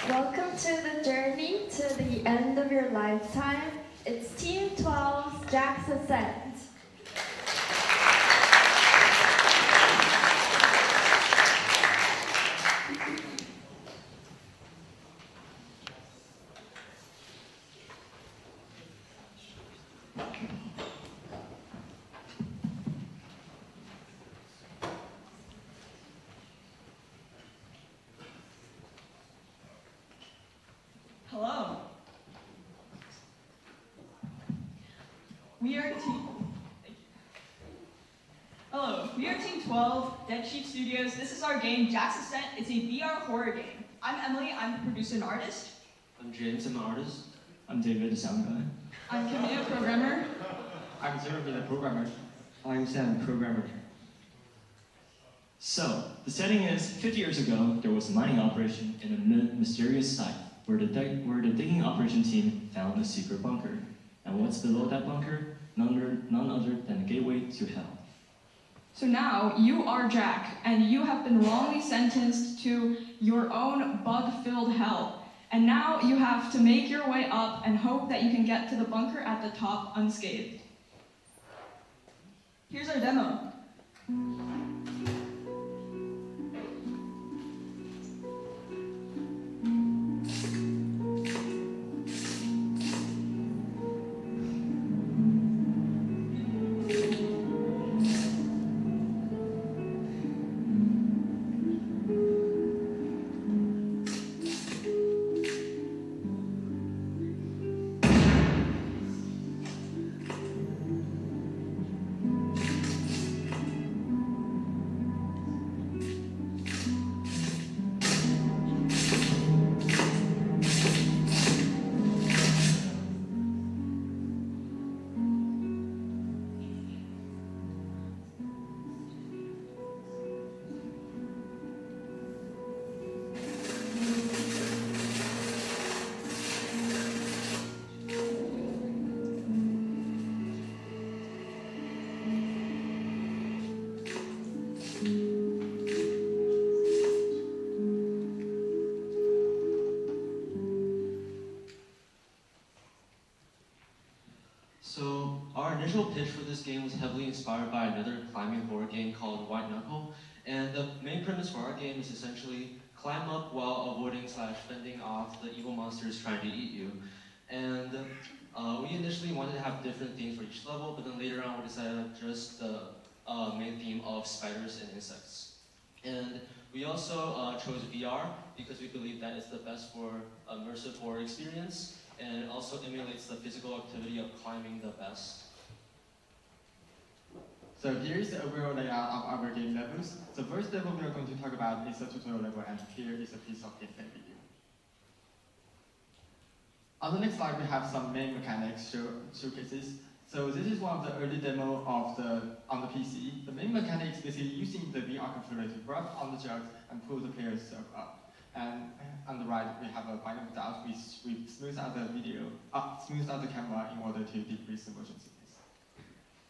Welcome to the journey to the end of your lifetime. It's Team 12's Jack's Ascent. Hello. We are Team 12, Dead Sheep Studios. This is our game, Jack's Ascent. It's a VR horror game. I'm Emily, I'm the producer and artist. I'm James, I'm an artist. I'm David, the sound guy. I'm Camille, programmer. I'm Jeremy, the programmer. I'm Sam, programmer. So, the setting is 50 years ago, there was a mining operation in a mysterious site where the digging operation team found a secret bunker. And what's below that bunker? None other than the gateway to hell. So now, you are Jack, and you have been wrongly sentenced to your own bug-filled hell. And now you have to make your way up and hope that you can get to the bunker at the top unscathed. Here's our demo. So, our initial pitch for this game was heavily inspired by another climbing horror game called White Knuckle. And the main premise for our game is essentially climb up while avoiding / fending off the evil monsters trying to eat you. And we initially wanted to have different themes for each level, but then later on we decided just the main theme of spiders and insects. And we also chose VR because we believe that it's the best for immersive horror experience, and it also emulates the physical activity of climbing the best. So here is the overall layout of our game levels. The first level we are going to talk about is the tutorial level, and here is a piece of gameplay video. On the next slide, we have some main mechanics showcases. So this is one of the early demo on the PC. The main mechanic is basically using the VR controller to grab on the jugs and pull the player's self up. And on the right, we have a binary dot, which we smooth out the smooth out the camera in order to decrease the motion sickness.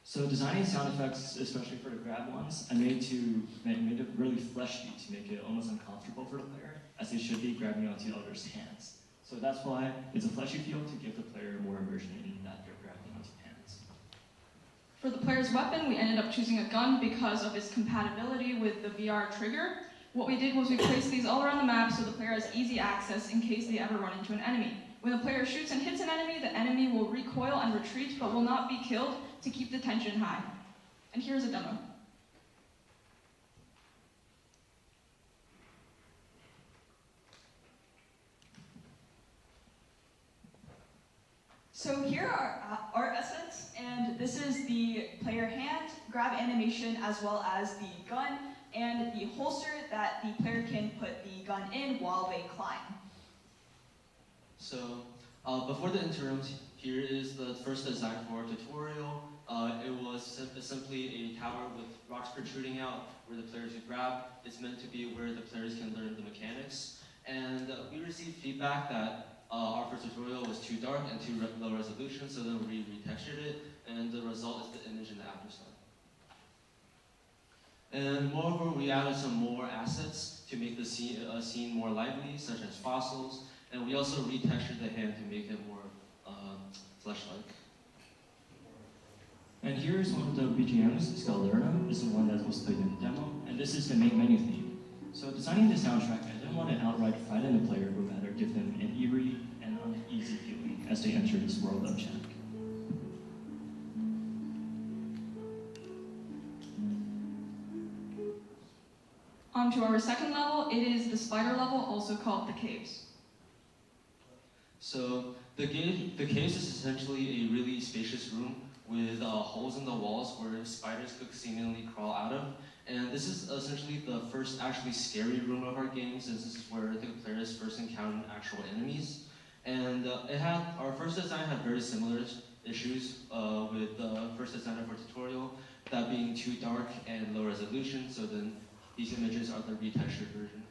So designing sound effects, especially for the grab ones, I made it really fleshy to make it almost uncomfortable for the player, as they should be grabbing onto others' hands. So that's why it's a fleshy feel to give the player more immersion in that they're grabbing onto hands. For the player's weapon, we ended up choosing a gun because of its compatibility with the VR trigger. What we did was we placed these all around the map so the player has easy access in case they ever run into an enemy. When the player shoots and hits an enemy, the enemy will recoil and retreat, but will not be killed to keep the tension high. And here's a demo. So here are our assets, and this is the player hand grab animation as well as the gun and the holster that the player can put the gun in while they climb. So, before the interims, here is the first design for our tutorial. It was simply a tower with rocks protruding out where the players would grab. It's meant to be where the players can learn the mechanics. And we received feedback that our first tutorial was too dark and too low resolution, so then we retextured it, and the result is the image in the aftersun. And moreover, we added some more assets to make the scene more lively, such as fossils, and we also retextured the hand to make it more flesh-like. And here's one of the BGMs, it's called Lerna. This is the one that was played in the demo, and this is the main menu theme. So designing the soundtrack, I didn't want to outright frighten the player, but rather give them an eerie and uneasy feeling as they enter this world of Jak. On to our second level, it is the spider level, also called the caves. So the caves is essentially a really spacious room with holes in the walls where spiders could seemingly crawl out of. And this is essentially the first actually scary room of our game, since this is where the players first encountered actual enemies. And our first design had very similar issues with the first design of our tutorial, that being too dark and low resolution, so then these images are the retextured version.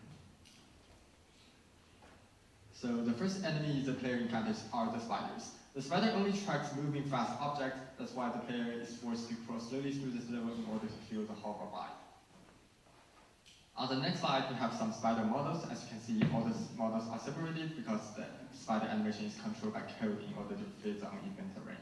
So the first enemy the player encounters are the spiders. The spider only tracks moving fast objects, that's why the player is forced to crawl slowly through this level in order to feel the horror vibe. On the next slide, we have some spider models. As you can see, all the models are separated because the spider animation is controlled by code in order to fit the uneven terrains.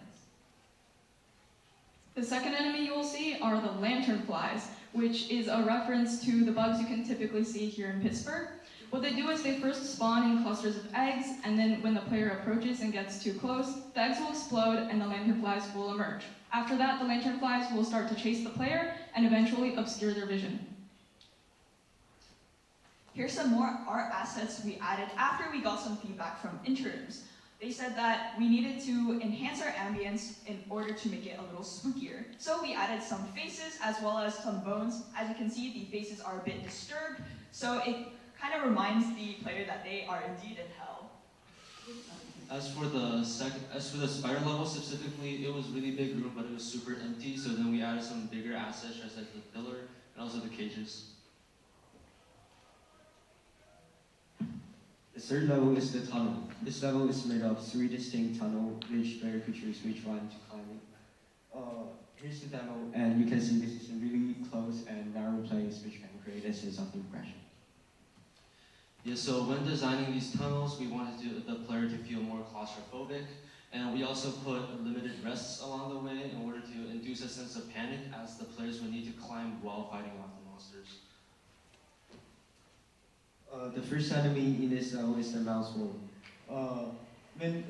The second enemy you will see are the lanternflies, which is a reference to the bugs you can typically see here in Pittsburgh. What they do is they first spawn in clusters of eggs, and then when the player approaches and gets too close, the eggs will explode and the lanternflies will emerge. After that, the lanternflies will start to chase the player and eventually obscure their vision. Here's some more art assets we added after we got some feedback from interns. They said that we needed to enhance our ambience in order to make it a little spookier. So we added some faces as well as some bones. As you can see, the faces are a bit disturbed, so it kind of reminds the player that they are indeed in hell. As for the spider level specifically, it was a really big room, but it was super empty, so then we added some bigger assets, such as the pillar and also the cages. The third level is the tunnel. This level is made of 3 distinct tunnels, which player could choose which one to climb in. Here's the demo, and you can see this is a really close and narrow place which can create a sense of impression. Yeah, so when designing these tunnels, we wanted the player to feel more claustrophobic, and we also put limited rests along the way in order to induce a sense of panic, as the players would need to climb while fighting off the monsters. The first enemy in this level is the mouse worm. When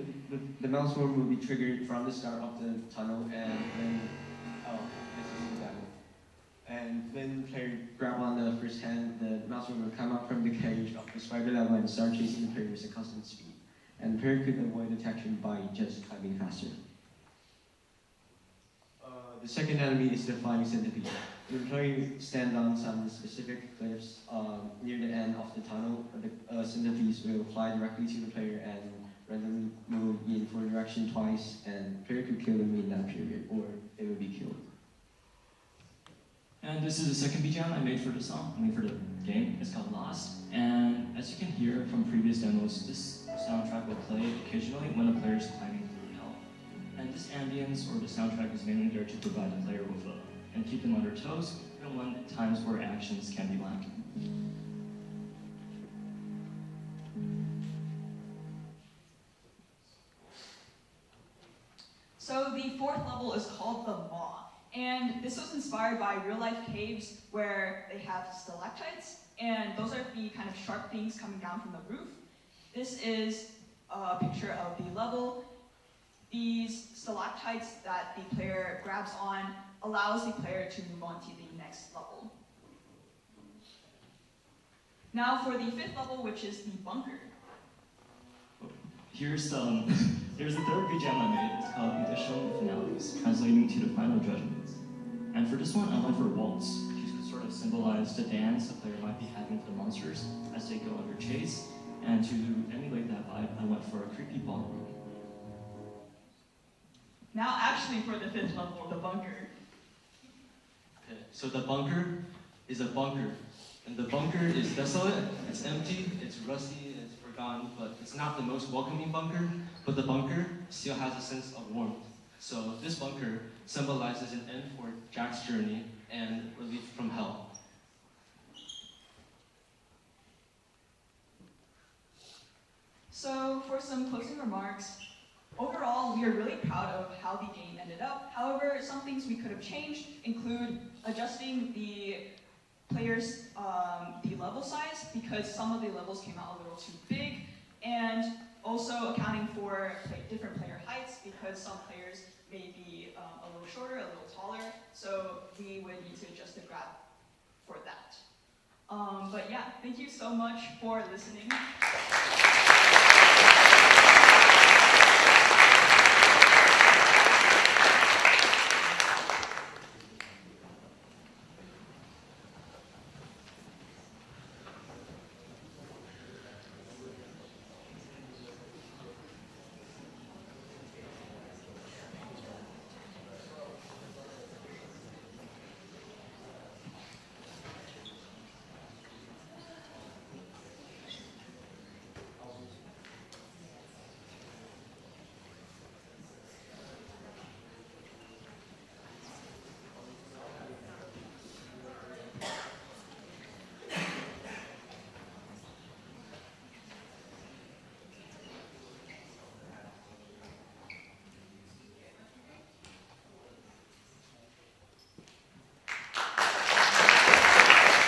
the mouse worm will be triggered from the start of the tunnel, and when this is the demo. And when the player grab on the first hand, the mouse worm will come up from the cage of the spider level and start chasing the player with a constant speed. And the player could avoid detection by just climbing faster. The second enemy is the flying centipede. The player stands on some specific cliffs near the end of the tunnel. The centipedes will fly directly to the player and randomly move in for direction twice, and the player could kill them in that period, or they will be killed. And this is the second BGM I made for the song, for the game. It's called Lost. And as you can hear from previous demos, this soundtrack will play occasionally when the player is climbing through hell. And this ambience or the soundtrack is mainly there to provide the player with and keep them on their toes, even when at times where actions can be lacking. So the fourth level is called the Maw. And this was inspired by real-life caves where they have stalactites, and those are the kind of sharp things coming down from the roof. This is a picture of the level. These stalactites that the player grabs on allows the player to move on to the next level. Now for the fifth level, which is the bunker. Here's the third BGM I made. It's called Additional Finales, translating to the final judgments. And for this one, I went for waltz, which could sort of symbolize the dance the player might be having with the monsters as they go under chase. And to emulate that vibe, I went for a creepy ballroom. Now actually for the fifth level, the bunker. Okay, so the bunker is a bunker. And the bunker is desolate, it's empty, it's rusty, it's forgotten, but it's not the most welcoming bunker, but the bunker still has a sense of warmth. So this bunker symbolizes an end for Jak's journey and relief from hell. So for some closing remarks, overall, we are really proud of how the game ended up. However, some things we could have changed include adjusting the players' the level size, because some of the levels came out a little too big, and also accounting for different player heights, because some players may be a little shorter, a little taller, so we would need to adjust the grab for that. But yeah, thank you so much for listening.